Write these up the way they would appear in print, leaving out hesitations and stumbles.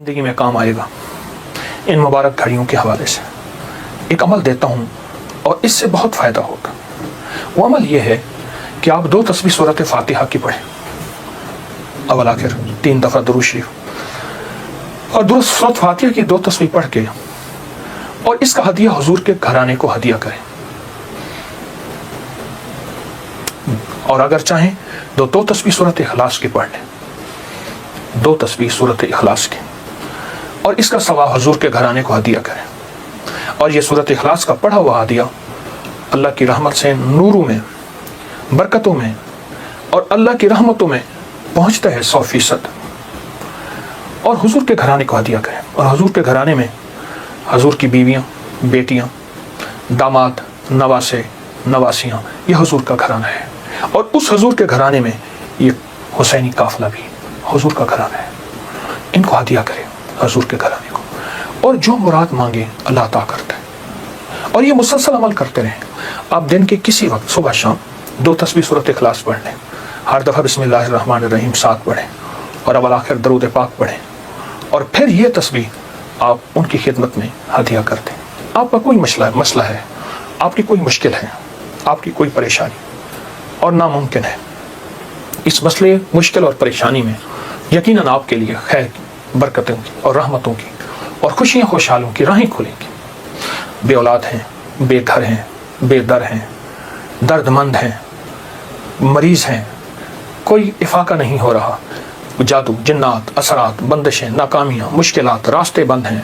زندگی میں کام آئے گا۔ ان مبارک گھڑیوں کے حوالے سے ایک عمل دیتا ہوں اور اس سے بہت فائدہ ہوگا۔ وہ عمل یہ ہے کہ آپ 2 تسبیح سورۃ فاتحہ کی پڑھیں، اول آخر 3 دفعہ درود شریف، اور سورۃ فاتحہ کی 2 تسبیح پڑھ کے اور اس کا ہدیہ حضور کے گھرانے کو ہدیہ کریں، اور اگر چاہیں تو 2 تسبیح سورۃ اخلاص کی پڑھ لیں، 2 تسبیح سورۃ اخلاص کی، اور اس کا ثواب حضور کے گھرانے کو ہدیہ کریں۔ اور یہ سورۃ اخلاص کا پڑھا ہوا ہدیہ اللہ کی رحمت سے نوروں میں، برکتوں میں اور اللہ کی رحمتوں میں پہنچتا ہے 100%۔ اور حضور کے گھرانے کو ہدیہ کریں، اور حضور کے گھرانے میں حضور کی بیویاں، بیٹیاں، داماد، نواسے، نواسیاں، یہ حضور کا گھرانہ ہے، اور اس حضور کے گھرانے میں یہ حسینی قافلہ بھی حضور کا گھرانہ ہے۔ ان کو ہدیہ کریں حضور کے گھرانے کو، اور جو مراد مانگے اللہ عطا کرتا ہے۔ اور یہ مسلسل عمل کرتے رہیں۔ آپ دن کے کسی وقت صبح شام 2 تسبیح سورۃ اخلاص پڑھ لیں، ہر دفعہ بسم اللہ الرحمن الرحیم 7 پڑھیں، اور اول آخر درود پاک پڑھیں، اور پھر یہ تسبیح آپ ان کی خدمت میں ہدیہ کر دیں۔ آپ کا کوئی مسئلہ ہے، آپ کی کوئی مشکل ہے، آپ کی کوئی پریشانی اور ناممکن ہے، اس مسئلے، مشکل اور پریشانی میں یقیناً آپ کے لیے خیر کی، برکتوں کی اور رحمتوں کی اور خوشیاں خوشحالوں کی راہیں کھلیں گی۔ بے اولاد ہیں، بے گھر ہیں، بے در ہیں، درد مند ہیں، مریض ہیں، کوئی افاقہ نہیں ہو رہا، جادو، جنات، اثرات، بندشیں، ناکامیاں، مشکلات، راستے بند ہیں،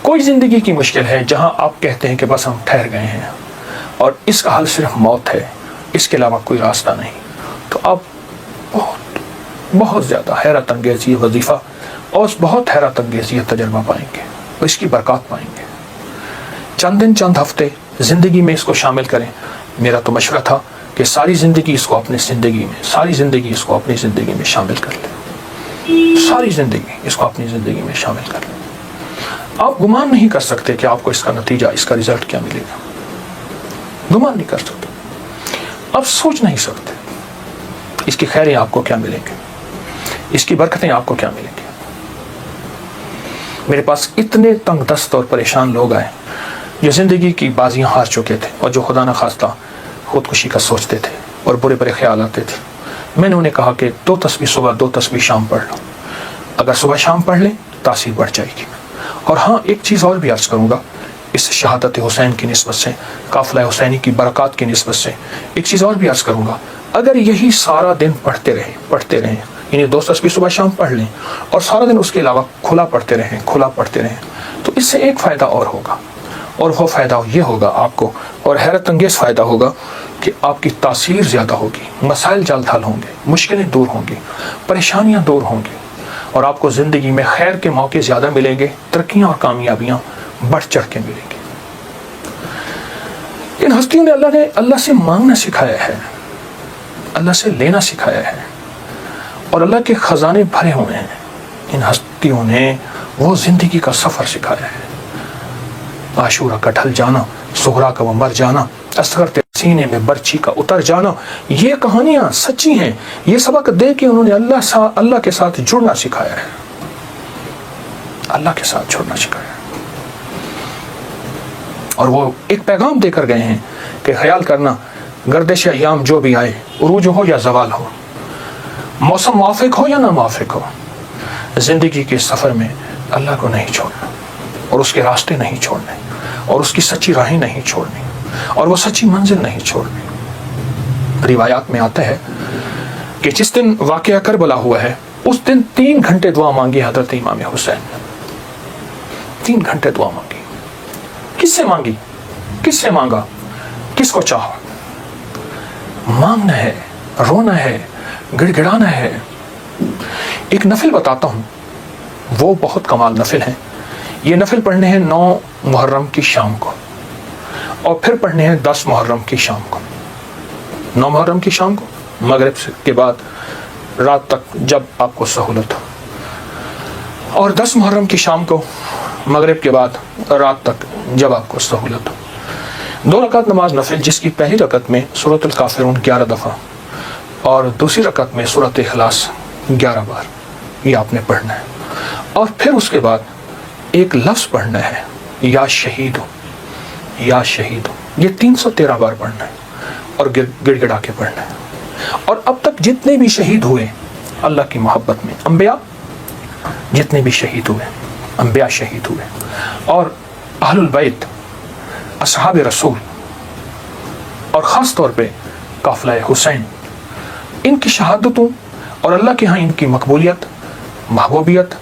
کوئی زندگی کی مشکل ہے جہاں آپ کہتے ہیں کہ بس ہم ٹھہر گئے ہیں اور اس کا حل صرف موت ہے، اس کے علاوہ کوئی راستہ نہیں، تو آپ بہت زیادہ حیرت انگیز یہ وظیفہ اور بہت حیرت انگیز یہ تجربہ پائیں گے، اور اس کی برکات پائیں گے۔ چند دن، چند ہفتے زندگی میں اس کو شامل کریں۔ میرا تو مشورہ تھا کہ ساری زندگی اس کو اپنی زندگی میں شامل کر لیں، ساری زندگی اس کو اپنی زندگی میں شامل کر لیں۔ آپ گمان نہیں کر سکتے کہ آپ کو اس کا نتیجہ، اس کا رزلٹ کیا ملے گا، گمان نہیں کر سکتے، آپ سوچ نہیں سکتے اس کی خیریں آپ کو کیا ملیں گے، اس کی برکتیں آپ کو کیا ملیں گی۔ میرے پاس اتنے تنگ دست اور پریشان لوگ آئے جو زندگی کی بازیاں ہار چکے تھے اور جو خدا نہ خواستہ خودکشی کا سوچتے تھے اور برے برے خیال آتے تھے۔ میں نے انہیں کہا کہ 2 تسبیح صبح، 2 تسبیح شام پڑھ لو، اگر صبح شام پڑھ لیں تاثیر بڑھ جائے گی۔ اور ہاں، ایک چیز اور بھی عرض کروں گا اس شہادت حسین کی نسبت سے، قافلہ حسینی کی برکات کی نسبت سے ایک چیز اور بھی عرض کروں گا۔ اگر یہی سارا دن پڑھتے رہیں، یعنی 2 تسبیح صبح شام پڑھ لیں اور سارا دن اس کے علاوہ کھلا پڑھتے رہیں، تو اس سے ایک فائدہ اور ہوگا، اور وہ فائدہ یہ ہوگا آپ کو، اور حیرت انگیز فائدہ ہوگا کہ آپ کی تاثیر زیادہ ہوگی، مسائل جلد حل ہوں گے، مشکلیں دور ہوں گی، پریشانیاں دور ہوں گی، اور آپ کو زندگی میں خیر کے موقع زیادہ ملیں گے، ترقیاں اور کامیابیاں بڑھ چڑھ کے ملیں گی۔ ان ہستیوں نے اللہ سے مانگنا سکھایا ہے، اللہ سے لینا سکھایا ہے، اور اللہ کے خزانے بھرے ہوئے ہیں۔ ان ہستیوں نے وہ زندگی کا سفر سکھایا ہے، عاشورہ کا ڈھل جانا، سغرا کا وہ مر جانا، اصغر تیرے سینے میں برچھی کا اتر جانا، یہ کہانیاں سچی ہیں۔ یہ سبق دے کے انہوں نے اللہ کے ساتھ جڑنا سکھایا ہے، اللہ کے ساتھ جڑنا سکھایا ہے۔ اور وہ ایک پیغام دے کر گئے ہیں کہ خیال کرنا، گردش ایام جو بھی آئے، عروج ہو یا زوال ہو، موسم موافق ہو یا نہ موافق ہو، زندگی کے سفر میں اللہ کو نہیں چھوڑنا، اور اس کے راستے نہیں چھوڑنے، اور اس کی سچی راہیں نہیں چھوڑنی، اور وہ سچی منزل نہیں چھوڑنی۔ روایات میں آتا ہے کہ جس دن واقعہ کربلا ہوا ہے اس دن 3 گھنٹے دعا مانگی حضرت امام حسین نے، 3 گھنٹے دعا مانگی۔ کس سے مانگی؟ کس سے مانگا؟ کس کو چاہا؟ مانگنا ہے، رونا ہے، گڑ گڑانا ہے۔ ایک نفل بتاتا ہوں، وہ بہت کمال نفل ہیں۔ یہ نفل پڑھنے ہیں 9 محرم کی شام کو، اور پھر پڑھنے ہیں 10 محرم کی شام کو۔ 9 محرم کی شام کو مغرب کے بعد رات تک جب آپ کو سہولت ہو، اور 10 محرم کی شام کو مغرب کے بعد رات تک جب آپ کو سہولت ہو۔ 2 رکعت نماز نفل، جس کی پہلی رکعت میں سورۃ الکافرون 11 دفعہ اور دوسری رکعت میں سورۃ اخلاص 11 بار، یہ آپ نے پڑھنا ہے۔ اور پھر اس کے بعد ایک لفظ پڑھنا ہے، یا شہید ہو، یا شہید ہو، یہ 313 بار پڑھنا ہے اور گڑ گڑا کے پڑھنا ہے۔ اور اب تک جتنے بھی شہید ہوئے اللہ کی محبت میں، انبیاء جتنے بھی شہید ہوئے، انبیاء شہید ہوئے، اور اہل البیت، اصحاب رسول، اور خاص طور پہ قافلہ حسین، ان کی شہادتوں اور اللہ کے ہاں ان کی مقبولیت، محبوبیت،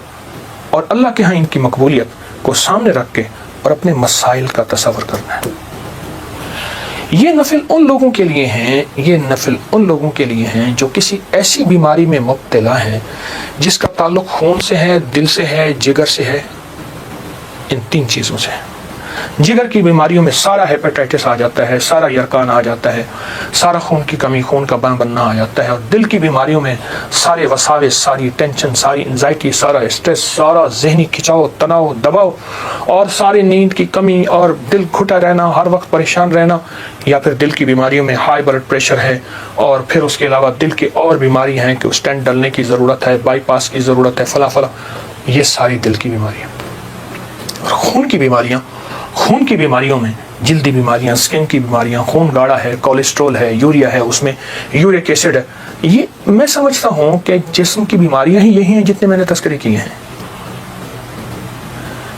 اور اللہ کے ہاں ان کی مقبولیت کو سامنے رکھ کے اور اپنے مسائل کا تصور کرنا ہے۔ یہ نفل ان لوگوں کے لیے ہیں، یہ نفل ان لوگوں کے لیے ہیں جو کسی ایسی بیماری میں مبتلا ہیں جس کا تعلق خون سے ہے، دل سے ہے، جگر سے ہے، ان 3 چیزوں سے ہے۔ جگر کی بیماریوں میں سارا ہیپیٹائٹس آ جاتا ہے، سارا یرکان آ جاتا ہے، سارا خون کی کمی، خون کا بننا آ جاتا ہے، اور دل کی بیماریوں میں سارے وساوس، ساری ٹینشن، ساری انزائٹی، سارا اسٹریس، سارا ذہنی کھچاؤ، تناؤ، دباؤ، اور ساری نیند کی کمی، اور دل گھٹا رہنا، ہر وقت پریشان رہنا، یا پھر دل کی بیماریوں میں ہائی بلڈ پریشر ہے، اور پھر اس کے علاوہ دل کی اور بیماری ہیں کہ اسٹینٹ ڈلنے کی ضرورت ہے، بائی پاس کی ضرورت ہے، فلاں فلاں، یہ ساری دل کی بیماریاں۔ اور خون کی بیماریاں، خون کی بیماریوں میں جلدی بیماریاں، سکن کی بیماریاں، خون گاڑھا ہے، کولیسٹرول ہے، یوریا ہے، اس میں یورک ایسڈ ہے، یہ میں سمجھتا ہوں کہ جسم کی بیماریاں ہی یہی ہیں جتنے میں نے تذکرے کیے ہیں۔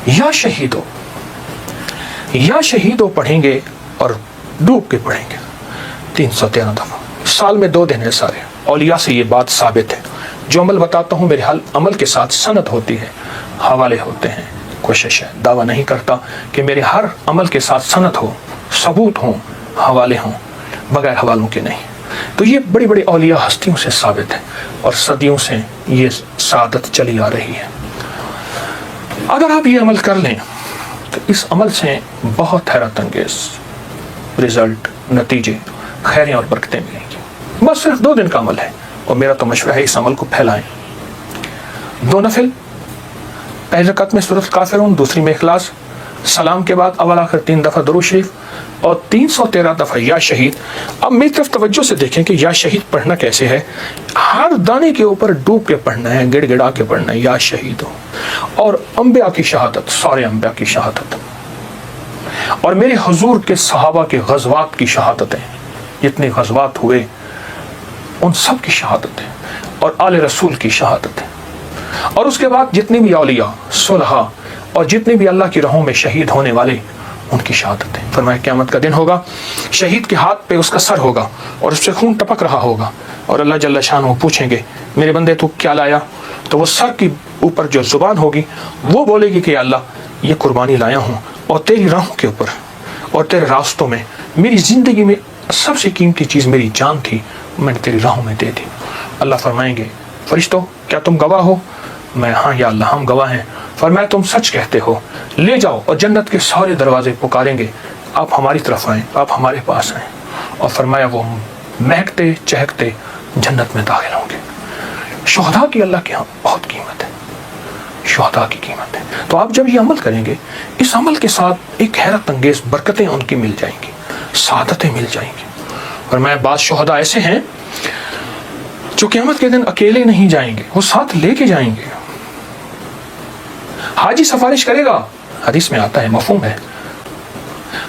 یا شہیدو، یا شہیدو پڑھیں گے اور ڈوب کے پڑھیں گے 313 دفعہ، سال میں 2 دن ہے سارے۔ اولیاء سے یہ بات ثابت ہے، جو عمل بتاتا ہوں میرے عمل کے ساتھ سند ہوتی ہے، حوالے ہوتے ہیں۔ کوشش ہے، دعویٰ نہیں کرتا کہ میرے ہر عمل کے ساتھ سند ہو، ثبوت ہوں، حوالے ہوں، بغیر حوالوں کے نہیں۔ تو یہ بڑی بڑی اولیاء ہستیوں سے ثابت ہے، اور صدیوں سے یہ سعادت چلی آ رہی ہے۔ اگر آپ یہ عمل کر لیں تو اس عمل سے بہت حیرت انگیز رزلٹ، نتیجے، خیریں اور برکتیں ملیں گی۔ بس صرف 2 دن کا عمل ہے، اور میرا تو مشورہ ہے اس عمل کو پھیلائیں۔ 2 نفل، پہلی رکعت میں سورۃ الکافرون، دوسری میں اخلاص، سلام کے بعد اول آخر 3 دفعہ درود شریف، اور 313 دفعہ یا شہید۔ اب میری طرف توجہ سے دیکھیں کہ یا شہید پڑھنا کیسے ہے۔ ہر دانے کے اوپر ڈوب کے پڑھنا ہے، گڑ گڑا کے پڑھنا ہے، یا شہید ہو۔ اور انبیاء کی شہادت، سارے انبیاء کی شہادت، اور میرے حضور کے صحابہ کے غزوات کی شہادتیں، جتنے غزوات ہوئے ان سب کی شہادتیں، اور آل رسول کی شہادتیں، اور اس کے بعد جتنے بھی اولیاء، صلحاء، اور جتنے بھی اللہ کی راہوں میں شہید ہونے والے، ان کی شہادتیں۔ فرمایا قیامت کا دن ہوگا، شہید کے ہاتھ پہ اس کا سر ہوگا، اور اس سے خون ٹپک رہا ہوگا، اور اللہ جل شانہ پوچھیں گے میرے بندے تو کیا لایا؟ تو وہ سر کی اوپر جو زبان ہوگی وہ بولے گی کہ اللہ یہ قربانی لایا ہوں، اور تیری راہوں کے اوپر اور تیرے راستوں میں، میری زندگی میں سب سے قیمتی چیز میری جان تھی، میں نے تیری راہوں میں دے دی۔ اللہ فرمائیں گے فرشتوں کیا تم گواہ ہو؟ میں ہاں یا اللہ ہم گواہ ہیں۔ فرمایا تم سچ کہتے ہو، لے جاؤ، اور جنت کے سارے دروازے پکاریں گے آپ ہماری طرف آئیں، آپ ہمارے پاس آئیں، اور فرمایا وہ مہکتے چہکتے جنت میں داخل ہوں گے۔ شہداء کی اللہ کے ہاں بہت قیمت ہے، شہداء کی قیمت ہے۔ تو آپ جب یہ عمل کریں گے، اس عمل کے ساتھ ایک حیرت انگیز برکتیں ان کی مل جائیں گی، سعادتیں مل جائیں گی۔ فرمایا بعض شہداء ایسے ہیں جو قیامت کے دن اکیلے نہیں جائیں گے، وہ ساتھ لے کے جائیں گے۔ حاجی سفارش کرے گا، حدیث میں آتا ہے، مفہوم ہے۔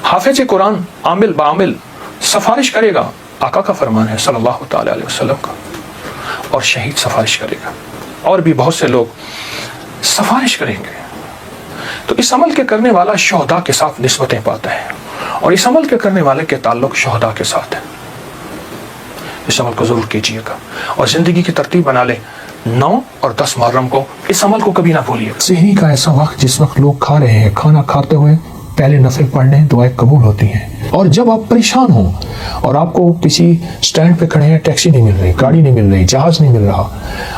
حافظ قرآن عامل بعامل سفارش کرے گا، آقا کا فرمان ہے صلی اللہ تعالی علیہ وسلم کا، اور شہید سفارش کرے گا، اور بھی بہت سے لوگ سفارش کریں گے۔ تو اس عمل کے کرنے والا شہداء کے ساتھ نسبتیں پاتا ہے، اور اس عمل کے کرنے والے کے تعلق شہداء کے ساتھ ہے۔ اس عمل کو ضرور کیجیے گا، اور زندگی کی ترتیب بنا لیں۔ 9 اور 10 محرم کو اس عمل کو کبھی نہ بھولیے۔ سحری کا ایسا وقت جس وقت لوگ کھا رہے ہیں، کھانا کھاتے ہوئے پہلے نفل پڑھنے دعائیں قبول ہوتی ہیں۔ اور جب آپ پریشان ہوں اور آپ کو کسی سٹینڈ پہ کھڑے ہیں، ٹیکسی نہیں مل رہی، گاڑی نہیں مل رہی، جہاز نہیں مل رہا،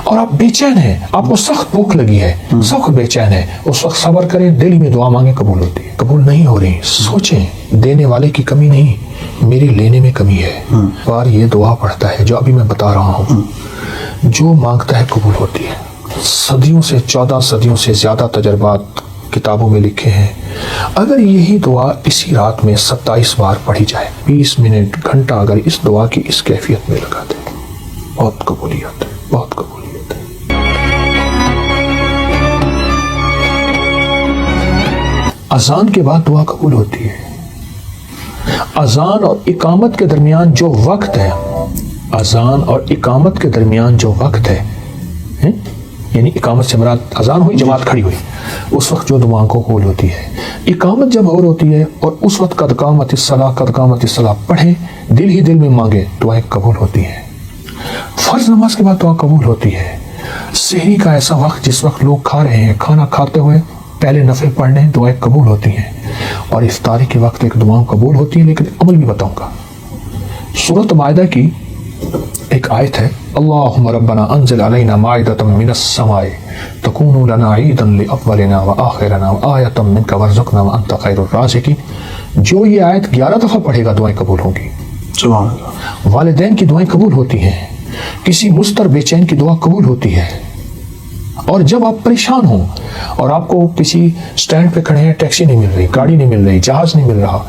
اور آپ بے چین ہیں، آپ کو سخت بھوک لگی ہے، سخت بے چین ہے، اس وقت صبر کریں، دل میں دعا مانگیں، قبول ہوتی ہے۔ قبول نہیں ہو رہی، سوچیں دینے والے کی کمی نہیں، میری لینے میں کمی ہے۔ بار یہ دعا پڑھتا ہے جو ابھی میں بتا رہا ہوں، جو مانگتا ہے قبول ہوتی ہے۔ صدیوں سے 14 صدیوں سے زیادہ تجربات کتابوں میں لکھے ہیں۔ اگر یہی دعا اسی رات میں 27 بار پڑھی جائے، 20 منٹ گھنٹہ اگر اس دعا کی اس کیفیت میں لگا دیں، بہت قبولیت ہے، بہت قبولیت ہے۔ اذان کے بعد دعا قبول ہوتی ہے. اذان اور اقامت کے درمیان جو وقت ہے، اذان اور اقامت کے درمیان جو وقت ہے، یعنی اقامت سے مراد اذان ہوئی، جماعت کھڑی ہوئی، اس وقت جو دعا کو قبول ہوتی ہے. اقامت جب اور ہوتی ہے اور اس وقت قد قامت الصلاۃ پڑھیں، دل ہی دل میں مانگے، دعائیں قبول ہوتی ہیں. فرض نماز کے بعد دعا قبول ہوتی ہے. سحری کا ایسا وقت جس وقت لوگ کھا رہے ہیں، کھانا کھاتے ہوئے پہلے نفل پڑھنے، دعائیں قبول ہوتی ہیں. اور افطاری کے وقت ایک دعا قبول ہوتی ہے، لیکن عمل بھی بتاؤں گا. سورۃ مائدہ کی ایک آیت ہے، اللہم ربنا انزل علینا مائدۃ من السماء تکون لنا عیدا لاولنا وآخرنا وآیۃ منک وارزقنا وانت خیر الرازقین. جو یہ آیت 11 دفعہ پڑھے گا دعائیں قبول ہوں گی. سبحان اللہ. والدین کی دعائیں قبول ہوتی ہیں. کسی مضطر بے چین کی دعا قبول ہوتی ہے. اور جب آپ پریشان ہوں اور آپ کو کسی سٹینڈ پہ کھڑے ہیں، ٹیکسی نہیں مل رہی، گاڑی نہیں مل رہی، جہاز نہیں مل رہا،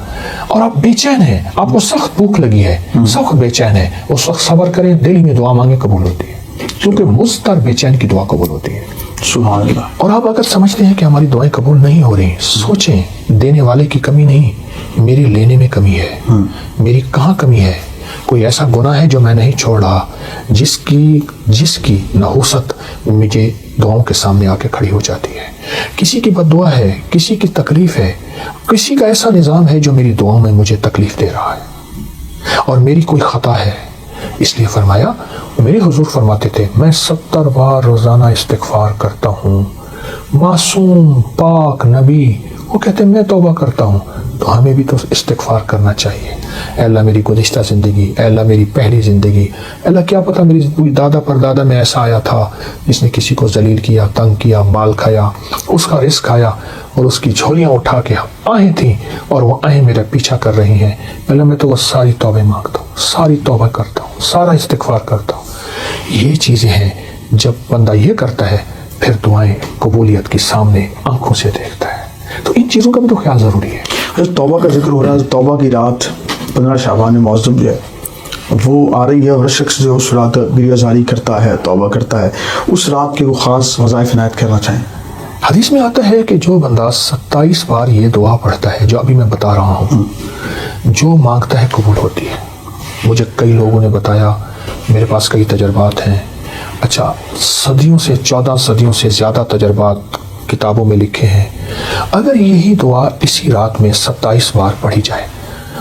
اور آپ بے چین ہیں، آپ کو سخت بھوک لگی ہے، سخت بے چین ہے، اس وقت صبر کریں، دل میں دعا مانگے، قبول ہوتی ہے. کیونکہ مضطر بے چین کی دعا قبول ہوتی ہے. سبحان اللہ. اور آپ اگر سمجھتے ہیں کہ ہماری دعائیں قبول نہیں ہو رہی، سوچیں دینے والے کی کمی نہیں، میری لینے میں کمی ہے. میری کہاں کمی ہے؟ کوئی ایسا گناہ ہے جو میں نہیں چھوڑ رہا، جس کی نحوست مجھے دعاؤں کے سامنے آ کے کھڑی ہو جاتی ہے. کسی کی بد دعا ہے، کسی کی تکلیف ہے، کسی کا ایسا نظام ہے جو میری دعاؤں میں مجھے تکلیف دے رہا ہے، اور میری کوئی خطا ہے. اس لیے فرمایا، میرے حضور فرماتے تھے، میں 70 بار روزانہ استغفار کرتا ہوں. معصوم پاک نبی وہ کہتے ہیں میں توبہ کرتا ہوں. تو ہمیں بھی تو استغفار کرنا چاہیے. اے اللہ میری گزشتہ زندگی، اے اللہ میری پہلی زندگی، اے اللہ کیا پتہ میری کوئی دادا پر دادا میں ایسا آیا تھا جس نے کسی کو ذلیل کیا، تنگ کیا، مال کھایا، اس کا رزق کھایا، اور اس کی جھولیاں اٹھا کے آہیں تھیں اور وہ آہیں میرا پیچھا کر رہی ہیں. اللہ میں تو وہ ساری توبہ مانگتا ہوں، ساری توبہ کرتا ہوں، سارا استغفار کرتا ہوں. یہ چیزیں ہیں جب بندہ یہ کرتا ہے پھر دعائیں قبولیت کی سامنے آنکھوں سے دیکھتا ہے. تو ان چیزوں کا بھی تو خیال ضروری ہے. توبہ کا ذکر ہو رہا ہے، توبہ کی رات 15 شعبان معظم جو ہے وہ آ رہی ہے، اور شخص جو اس رات گریہ زاری کرتا ہے، توبہ کرتا ہے، اس رات کے وہ خاص وظائف عنایت کرنا چاہیں. حدیث میں آتا ہے کہ جو بندہ 27 بار یہ دعا پڑھتا ہے جو ابھی میں بتا رہا ہوں، جو مانگتا ہے قبول ہوتی ہے. مجھے کئی لوگوں نے بتایا، میرے پاس کئی تجربات ہیں. اچھا، صدیوں سے 14 صدیوں سے زیادہ تجربات کتابوں میں لکھے ہیں. اگر یہی دعا اسی رات میں 27 بار پڑھی جائے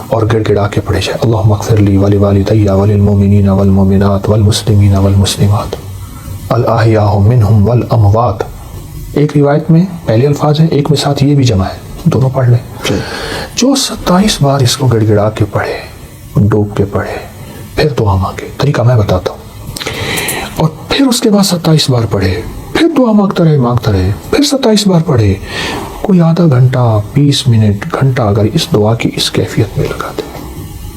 اور گڑ گڑا کے پڑھی جائے، اللہم اغفر لی ولوالدی وللمؤمنین والمؤمنات والمسلمین والمسلمات الاحیاء منہم والاموات. ایک روایت میں پہلے الفاظ ہیں، ایک میں ساتھ یہ بھی جمع ہے، دونوں پڑھ لیں. جو 27 بار اس کو گڑ گڑا کے پڑھے، ڈوب کے پڑھے، پھر دعا مانگے. طریقہ میں بتاتا ہوں. اور پھر اس کے بعد 27 بار پڑھے، پھر دعا مانگتا رہے، پھر 27 بار پڑھے. کوئی آدھا گھنٹہ، 20 منٹ، گھنٹہ اگر اس دعا کی اس کیفیت میں لگا دے،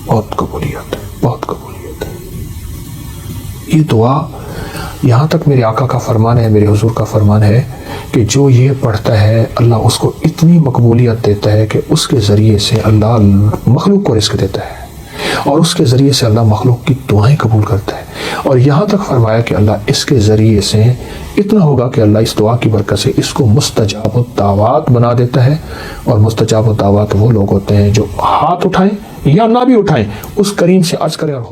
بہت قبولیت ہے، بہت قبولیت ہے. یہ دعا یہاں تک میرے آقا کا فرمان ہے، میرے حضور کا فرمان ہے کہ جو یہ پڑھتا ہے اللہ اس کو اتنی مقبولیت دیتا ہے کہ اس کے ذریعے سے اللہ مخلوق کو رزق دیتا ہے، اور اس کے ذریعے سے اللہ مخلوق کی دعائیں قبول کرتا ہے. اور یہاں تک فرمایا کہ اللہ اس کے ذریعے سے اتنا ہوگا کہ اللہ اس دعا کی برکت سے اس کو مستجاب الدعوات بنا دیتا ہے. اور مستجاب الدعوات وہ لوگ ہوتے ہیں جو ہاتھ اٹھائیں یا نہ بھی اٹھائیں، اس کریم سے عرض کریں اور